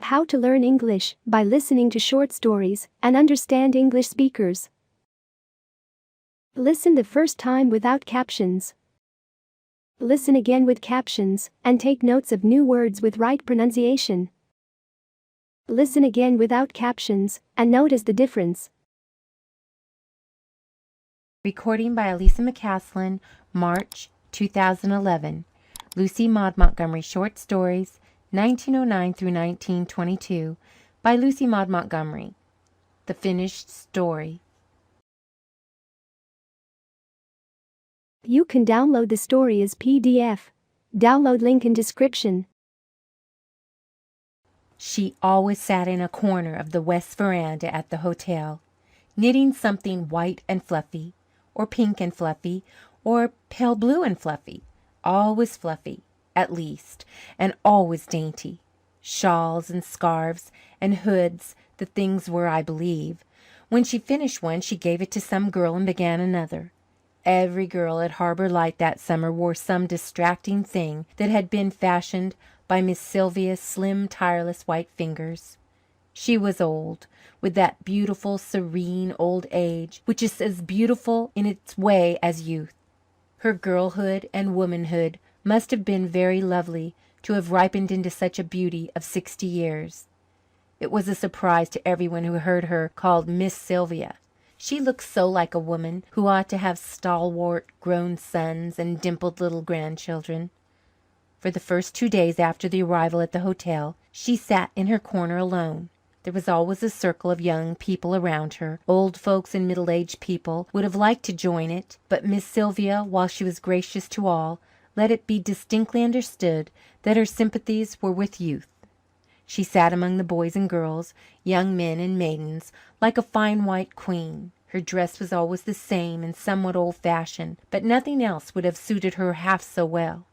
How to learn English by listening to short stories and understand English speakers. Listen the first time without captions. Listen again with captions and take notes of new words with right pronunciation. Listen again without captions and notice the difference. Recording by Elisa McCaslin, March 2011. Lucy Maud Montgomery Short Stories, 1909 through 1922, by Lucy Maud Montgomery. The Finished Story. You can download the story as PDF. Download link in description. She always sat in a corner of the west veranda at the hotel, knitting something white and fluffy, or pink and fluffy, or pale blue and fluffy. Always fluffy, at least, and always dainty. Shawls and scarves and hoods the things were, I believe. When she finished one, she gave it to some girl and began another. Every girl at Harbour Light that summer wore some distracting thing that had been fashioned by Miss Sylvia's slim, tireless white fingers. She was old, with that beautiful, serene old age which is as beautiful in its way as youth. Her girlhood and womanhood must have been very lovely to have ripened into such a beauty of 60 years. It was a surprise to everyone who heard her called Miss Sylvia. She looked so like a woman who ought to have stalwart grown sons and dimpled little grandchildren. For the first 2 days after the arrival at the hotel, she sat in her corner alone. There was always a circle of young people around her. Old folks and middle-aged people would have liked to join it, but Miss Sylvia, while she was gracious to all, let it be distinctly understood that her sympathies were with youth. She sat among the boys and girls, young men and maidens, like a fine white queen. Her dress was always the same and somewhat old-fashioned, but nothing else would have suited her half so well.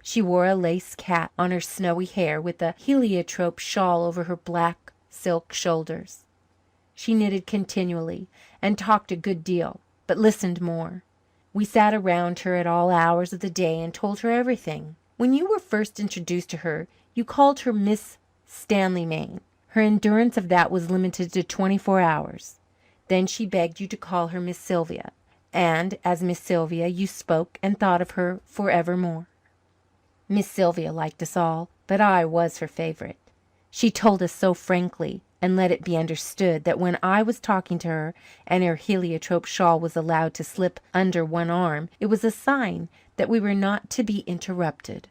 She wore a lace cap on her snowy hair, with a heliotrope shawl over her black silk shoulders. She knitted continually and talked a good deal, but listened more. We sat around her at all hours of the day and told her everything. When you were first introduced to her, you called her Miss Stanley Main. Her endurance of that was limited to 24 hours. Then she begged you to call her Miss Sylvia, and as Miss Sylvia you spoke and thought of her forevermore. Miss Sylvia liked us all, but I was her favourite. She told us so frankly, and let it be understood that when I was talking to her and her heliotrope shawl was allowed to slip under one arm, it was a sign that we were not to be interrupted.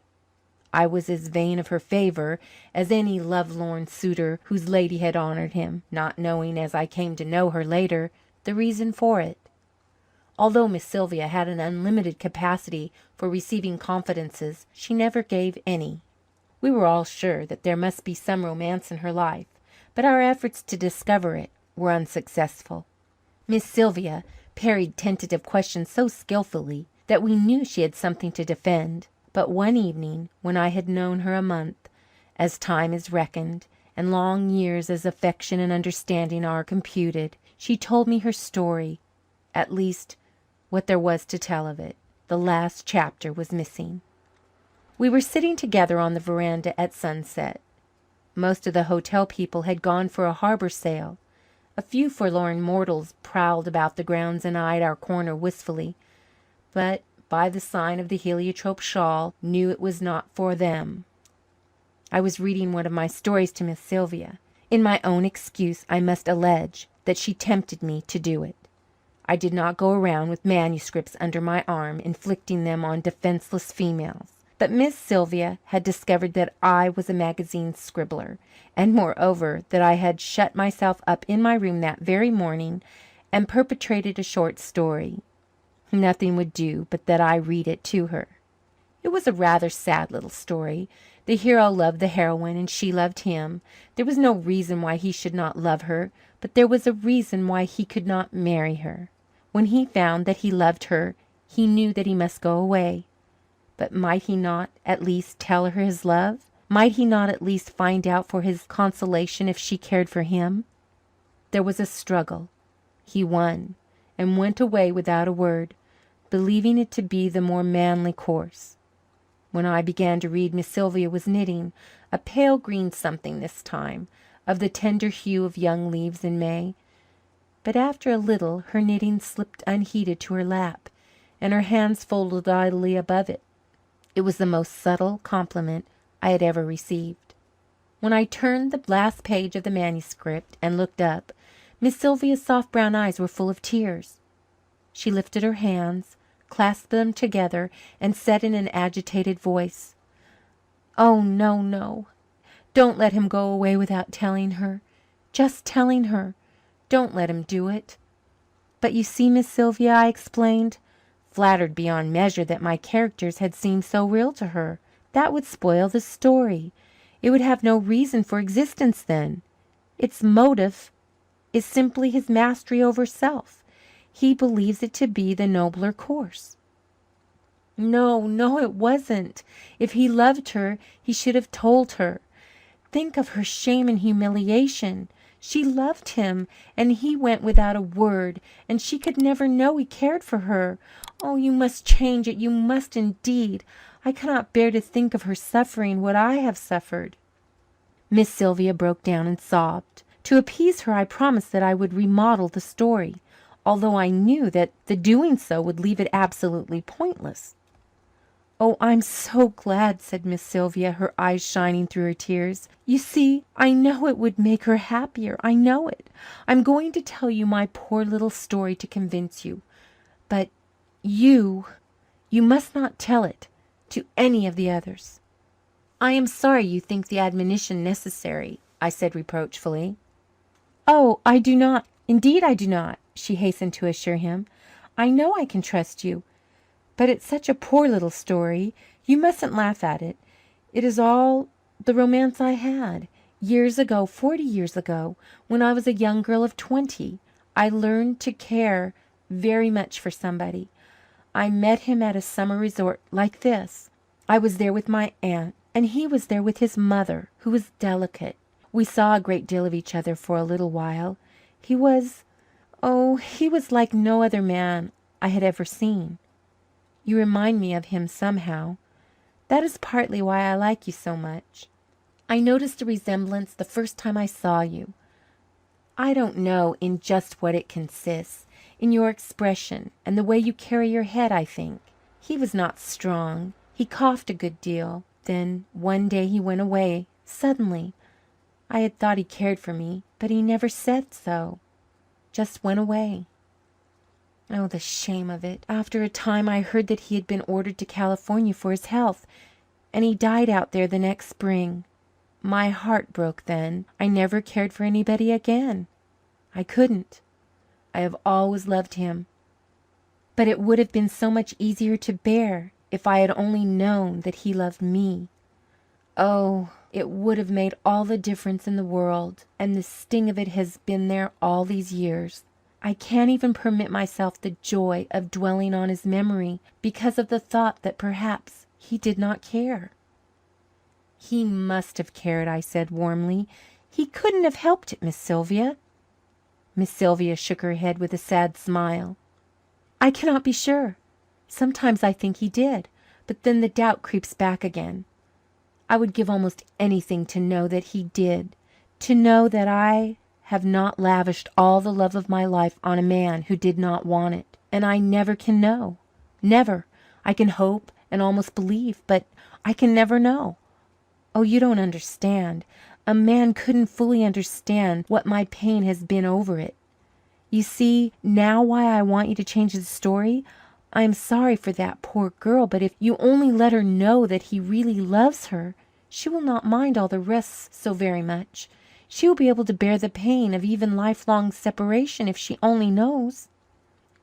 I was as vain of her favour as any lovelorn suitor whose lady had honoured him, not knowing, as I came to know her later, the reason for it. Although Miss Sylvia had an unlimited capacity for receiving confidences, she never gave any. We were all sure that there must be some romance in her life, but our efforts to discover it were unsuccessful. Miss Sylvia parried tentative questions so skilfully that we knew she had something to defend. But one evening, when I had known her a month, as time is reckoned, and long years as affection and understanding are computed, she told me her story, at least what there was to tell of it. The last chapter was missing. We were sitting together on the veranda at sunset. Most of the hotel people had gone for a harbour sail. A few forlorn mortals prowled about the grounds and eyed our corner wistfully, but by the sign of the heliotrope shawl knew it was not for them. I was reading one of my stories to Miss Sylvia. In my own excuse I must allege that she tempted me to do it. I did not go around with manuscripts under my arm inflicting them on defenceless females. But Miss Sylvia had discovered that I was a magazine scribbler, and moreover that I had shut myself up in my room that very morning and perpetrated a short story. Nothing would do but that I read it to her. It was a rather sad little story. The hero loved the heroine and she loved him. There was no reason why he should not love her, but there was a reason why he could not marry her. When he found that he loved her, he knew that he must go away. But might he not at least tell her his love? Might he not at least find out for his consolation if she cared for him? There was a struggle. He won, and went away without a word, believing it to be the more manly course. When I began to read, Miss Sylvia was knitting, a pale green something this time, of the tender hue of young leaves in May. But after a little her knitting slipped unheeded to her lap, and her hands folded idly above it. It was the most subtle compliment I had ever received. When I turned the last page of the manuscript and looked up, Miss Sylvia's soft brown eyes were full of tears. She lifted her hands, clasped them together, and said in an agitated voice, "Oh, no, no. Don't let him go away without telling her. Just telling her. Don't let him do it." "But you see, Miss Sylvia," I explained, flattered beyond measure that my characters had seemed so real to her, "that would spoil the story. It would have no reason for existence then. Its motive is simply his mastery over self. He believes it to be the nobler course." "No, no, it wasn't. If he loved her, he should have told her. Think of her shame and humiliation. She loved him, and he went without a word, and she could never know he cared for her. Oh, you must change it, you must indeed. I cannot bear to think of her suffering what I have suffered." Miss Sylvia broke down and sobbed. To appease her, I promised that I would remodel the story, although I knew that the doing so would leave it absolutely pointless. "Oh, I'm so glad," said Miss Sylvia, her eyes shining through her tears. "You see, I know it would make her happier. I know it. I'm going to tell you my poor little story to convince you. But you must not tell it to any of the others." "I am sorry you think the admonition necessary," I said reproachfully. "Oh, I do not. Indeed, I do not," she hastened to assure him. "I know I can trust you. But it's such a poor little story. You mustn't laugh at it. It is all the romance I had. Years ago, 40 years ago, when I was a young girl of 20, I learned to care very much for somebody. I met him at a summer resort like this. I was there with my aunt, and he was there with his mother, who was delicate. We saw a great deal of each other for a little while. He was like no other man I had ever seen. You remind me of him somehow. That is partly why I like you so much. I noticed a resemblance the first time I saw you. I don't know in just what it consists. In your expression and the way you carry your head, I think. He was not strong. He coughed a good deal. Then one day he went away, suddenly. I had thought he cared for me, but he never said so. Just went away. Oh, the shame of it. After a time I heard that he had been ordered to California for his health, and he died out there the next spring. My heart broke then. I never cared for anybody again. I couldn't. I have always loved him. But it would have been so much easier to bear if I had only known that he loved me. Oh, it would have made all the difference in the world, and the sting of it has been there all these years. I can't even permit myself the joy of dwelling on his memory because of the thought that perhaps he did not care." "He must have cared," I said warmly. "He couldn't have helped it, Miss Sylvia." Miss Sylvia shook her head with a sad smile. "I cannot be sure. Sometimes I think he did, but then the doubt creeps back again. I would give almost anything to know that he did, to know that I have not lavished all the love of my life on a man who did not want it. And I never can know. Never. I can hope and almost believe, but I can never know. Oh, you don't understand. A man couldn't fully understand what my pain has been over it. You see now why I want you to change the story. I am sorry for that poor girl, but if you only let her know that he really loves her, she will not mind all the rest so very much. She will be able to bear the pain of even lifelong separation if she only knows."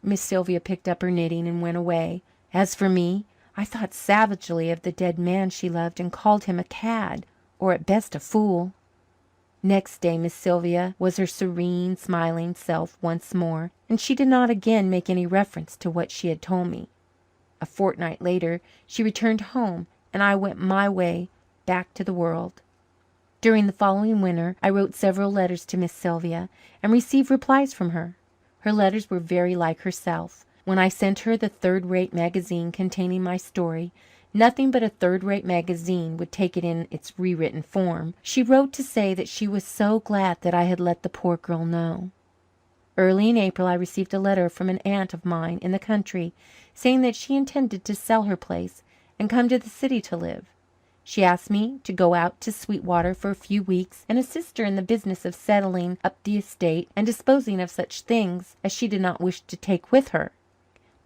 Miss Sylvia picked up her knitting and went away. As for me, I thought savagely of the dead man she loved and called him a cad, or at best a fool. Next day Miss Sylvia was her serene, smiling self once more, and she did not again make any reference to what she had told me. A fortnight later she returned home, and I went my way back to the world. During the following winter I wrote several letters to Miss Sylvia and received replies from her. Her letters were very like herself. When I sent her the third-rate magazine containing my story, Nothing but a third-rate magazine would take it in its rewritten form. She wrote to say that she was so glad that I had let the poor girl know. Early in April I received a letter from an aunt of mine in the country, saying that she intended to sell her place and come to the city to live. She asked me to go out to Sweetwater for a few weeks and assist her in the business of settling up the estate and disposing of such things as she did not wish to take with her.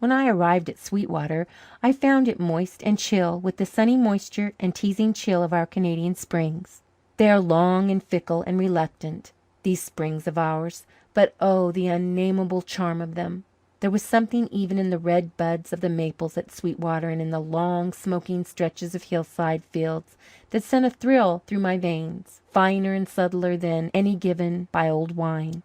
When I arrived at Sweetwater, I found it moist and chill, with the sunny moisture and teasing chill of our Canadian springs. They are long and fickle and reluctant, these springs of ours, but oh, the unnameable charm of them! There was something even in the red buds of the maples at Sweetwater and in the long, smoking stretches of hillside fields that sent a thrill through my veins, finer and subtler than any given by old wine.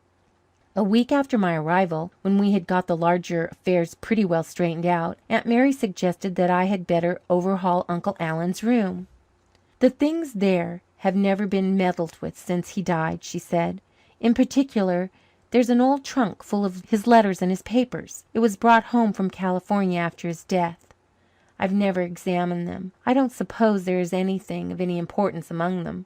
A week after my arrival, when we had got the larger affairs pretty well straightened out, Aunt Mary suggested that I had better overhaul Uncle Alan's room. "The things there have never been meddled with since he died," she said. "In particular, there's an old trunk full of his letters and his papers. It was brought home from California after his death. I've never examined them. I don't suppose there is anything of any importance among them.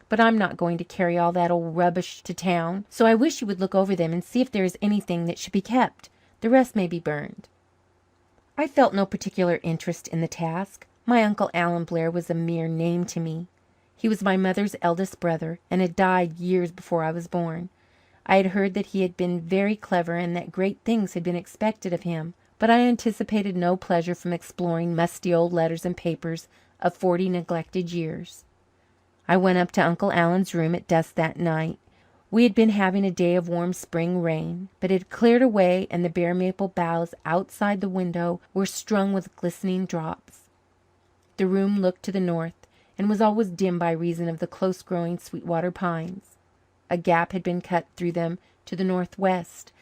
But I'm not going to carry all that old rubbish to town, so I wish you would look over them and see if there is anything that should be kept. The rest may be burned." I felt no particular interest in the task. My Uncle Alan Blair was a mere name to me. He was my mother's eldest brother and had died years before I was born. I had heard that he had been very clever and that great things had been expected of him, but I anticipated no pleasure from exploring musty old letters and papers of 40 neglected years. I went up to Uncle Alan's room at dusk that night. We had been having a day of warm spring rain, but it had cleared away and the bare maple boughs outside the window were strung with glistening drops. The room looked to the north and was always dim by reason of the close-growing Sweetwater pines. A gap had been cut through them to the northwest,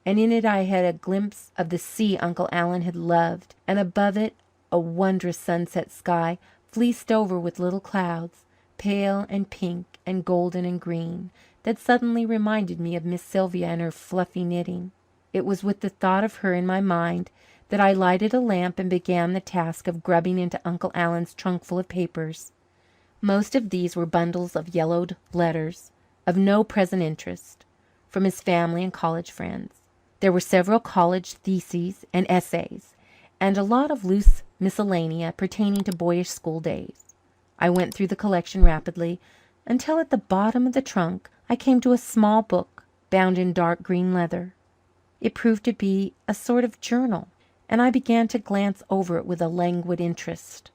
and in it I had a glimpse of the sea Uncle Alan had loved, and above it a wondrous sunset sky fleeced over with little clouds, pale and pink and golden and green, that suddenly reminded me of Miss Sylvia and her fluffy knitting. It was with the thought of her in my mind that I lighted a lamp and began the task of grubbing into Uncle Alan's trunkful of papers. Most of these were bundles of yellowed letters, of no present interest, from his family and college friends. There were several college theses and essays, and a lot of loose miscellanea pertaining to boyish school days. I went through the collection rapidly, until at the bottom of the trunk I came to a small book bound in dark green leather. It proved to be a sort of journal, and I began to glance over it with a languid interest.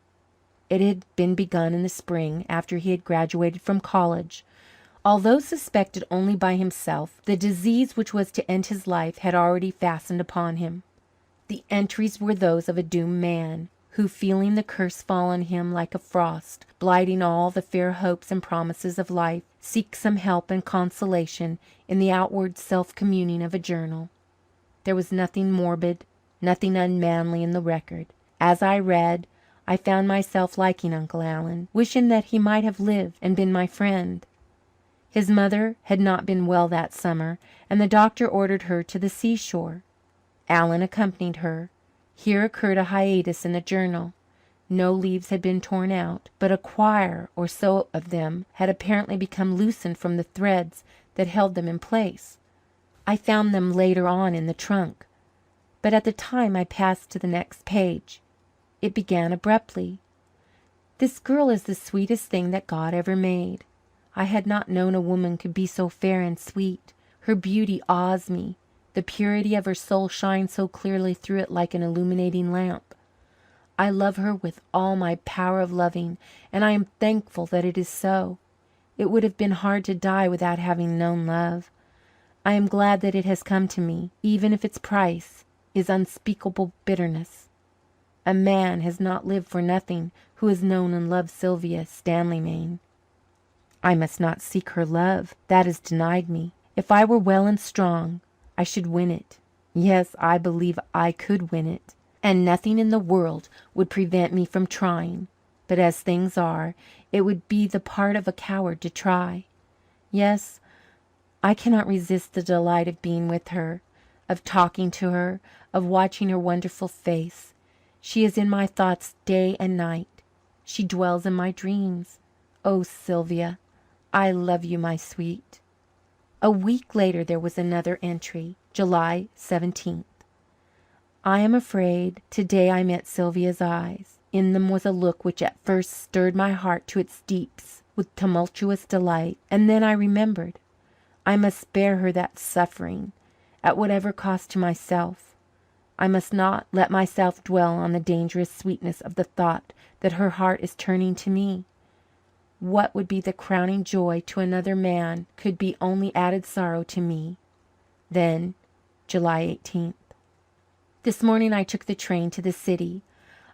It had been begun in the spring, after he had graduated from college. Although suspected only by himself, the disease which was to end his life had already fastened upon him. The entries were those of a doomed man, who, feeling the curse fall on him like a frost, blighting all the fair hopes and promises of life, seeks some help and consolation in the outward self-communing of a journal. There was nothing morbid, nothing unmanly in the record. As I read, I found myself liking Uncle Alan, wishing that he might have lived and been my friend. His mother had not been well that summer, and the doctor ordered her to the seashore. Alan accompanied her. Here occurred a hiatus in the journal. No leaves had been torn out, but a quire or so of them had apparently become loosened from the threads that held them in place. I found them later on in the trunk, but at the time I passed to the next page. It began abruptly. "This girl is the sweetest thing that God ever made. I had not known a woman could be so fair and sweet. Her beauty awes me. The purity of her soul shines so clearly through it like an illuminating lamp. I love her with all my power of loving, and I am thankful that it is so. It would have been hard to die without having known love. I am glad that it has come to me, even if its price is unspeakable bitterness. A man has not lived for nothing who has known and loved Sylvia Stanley Main. I must not seek her love. That is denied me. If I were well and strong, I should win it. Yes, I believe I could win it, and nothing in the world would prevent me from trying. But as things are, it would be the part of a coward to try. Yes, I cannot resist the delight of being with her, of talking to her, of watching her wonderful face. She is in my thoughts day and night. She dwells in my dreams. Oh, Sylvia, I love you, my sweet." A week later there was another entry, July 17th. "I am afraid today I met Sylvia's eyes. In them was a look which at first stirred my heart to its deeps with tumultuous delight, and then I remembered. I must spare her that suffering, at whatever cost to myself. I must not let myself dwell on the dangerous sweetness of the thought that her heart is turning to me. What would be the crowning joy to another man could be only added sorrow to me." Then, July 18th. "This morning I took the train to the city.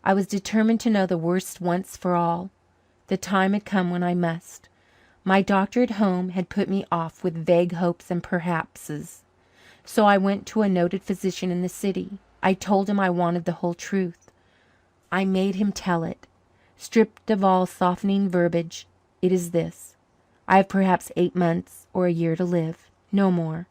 I was determined to know the worst once for all. The time had come when I must. My doctor at home had put me off with vague hopes and perhapses. So I went to a noted physician in the city. I told him I wanted the whole truth. I made him tell it. Stripped of all softening verbiage, it is this: I have perhaps 8 months or a year to live, no more.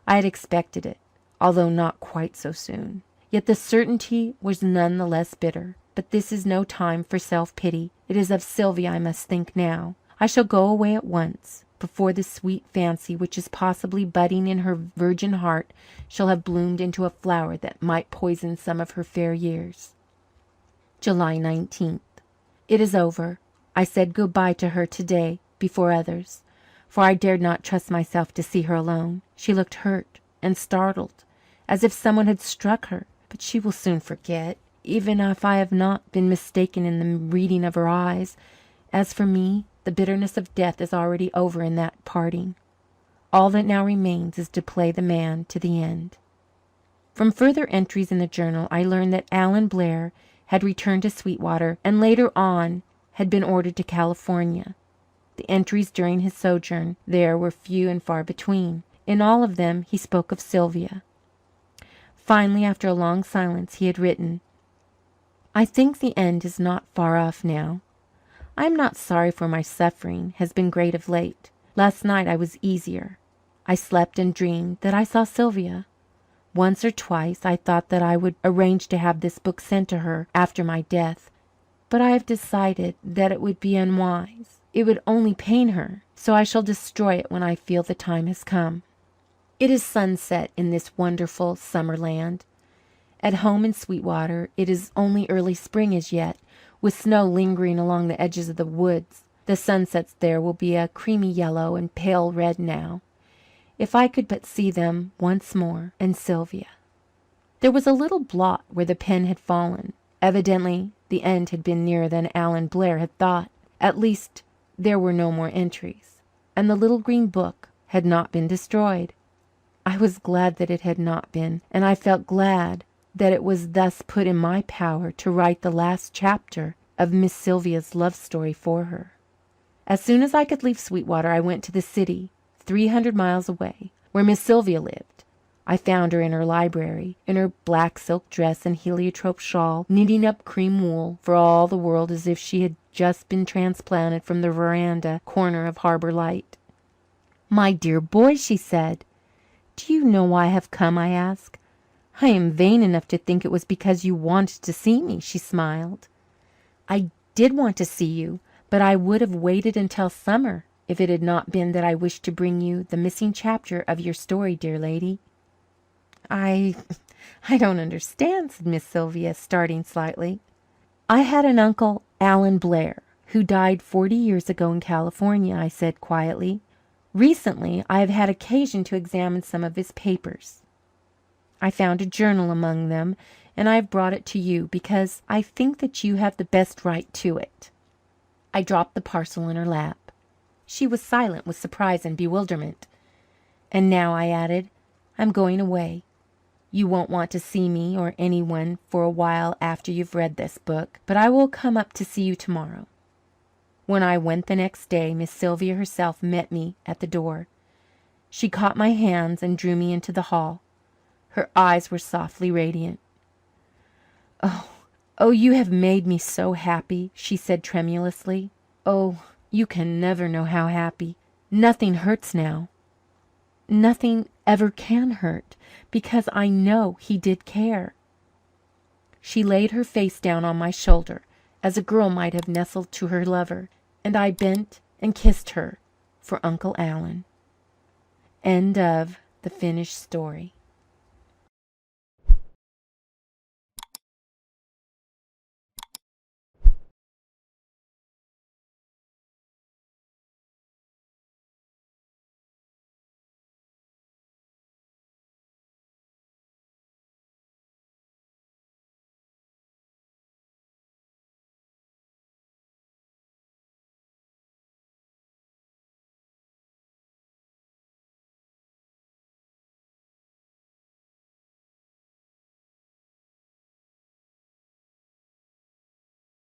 I had expected it, although not quite so soon. Yet the certainty was none the less bitter. But this is no time for self-pity. It is of Sylvia I must think now. I shall go away at once, before the sweet fancy which is possibly budding in her virgin heart shall have bloomed into a flower that might poison some of her fair years." July 19th. It is over. I said good-bye to her today before others, for I dared not trust myself to see her alone. She looked hurt and startled, as if someone had struck her. But she will soon forget, even if I have not been mistaken in the reading of her eyes. As for me, the bitterness of death is already over in that parting. All that now remains is to play the man to the end. From further entries in the journal I learned that Alan Blair had returned to Sweetwater, and later on had been ordered to California. The entries during his sojourn there were few and far between. In all of them he spoke of Sylvia. Finally, after a long silence, he had written: "I think the end is not far off now. I am not sorry, for my suffering has been great of late. Last night I was easier. I slept and dreamed that I saw Sylvia. Once or twice I thought that I would arrange to have this book sent to her after my death, but I have decided that it would be unwise. It would only pain her, so I shall destroy it when I feel the time has come. It is sunset in this wonderful summer land. At home in Sweetwater it is only early spring as yet, with snow lingering along the edges of the woods. The sunsets there will be a creamy yellow and pale red now. If I could but see them once more, and Sylvia." There was a little blot where the pen had fallen. Evidently the end had been nearer than Alan Blair had thought. At least there were no more entries, and the little green book had not been destroyed. I was glad that it had not been, and I felt glad that it was thus put in my power to write the last chapter of Miss Sylvia's love story for her. As soon as I could leave Sweetwater I went to the city, 300 miles away, where Miss Sylvia lived. I found her in her library, in her black silk dress and heliotrope shawl, knitting up cream wool, for all the world as if she had just been transplanted from the veranda corner of Harbour Light. "My dear boy," she said. "Do you know why I have come?" I asked. "I am vain enough to think it was because you wanted to see me," she smiled. "I did want to see you, but I would have waited until summer if it had not been that I wished to bring you the missing chapter of your story, dear lady." I don't understand," said Miss Sylvia, starting slightly. "I had an uncle, Alan Blair, who died 40 years ago in California," I said quietly. "Recently I have had occasion to examine some of his papers. I found a journal among them, and I have brought it to you because I think that you have the best right to it." I dropped the parcel in her lap. She was silent with surprise and bewilderment. "And now," I added, "I'm going away. You won't want to see me or anyone for a while after you've read this book, but I will come up to see you tomorrow." When I went the next day, Miss Sylvia herself met me at the door. She caught my hands and drew me into the hall. Her eyes were softly radiant. Oh, you have made me so happy," she said tremulously. "Oh, you can never know how happy. Nothing hurts now. Nothing ever can hurt, because I know he did care." She laid her face down on my shoulder, as a girl might have nestled to her lover, and I bent and kissed her for Uncle Alan. End of the finished story.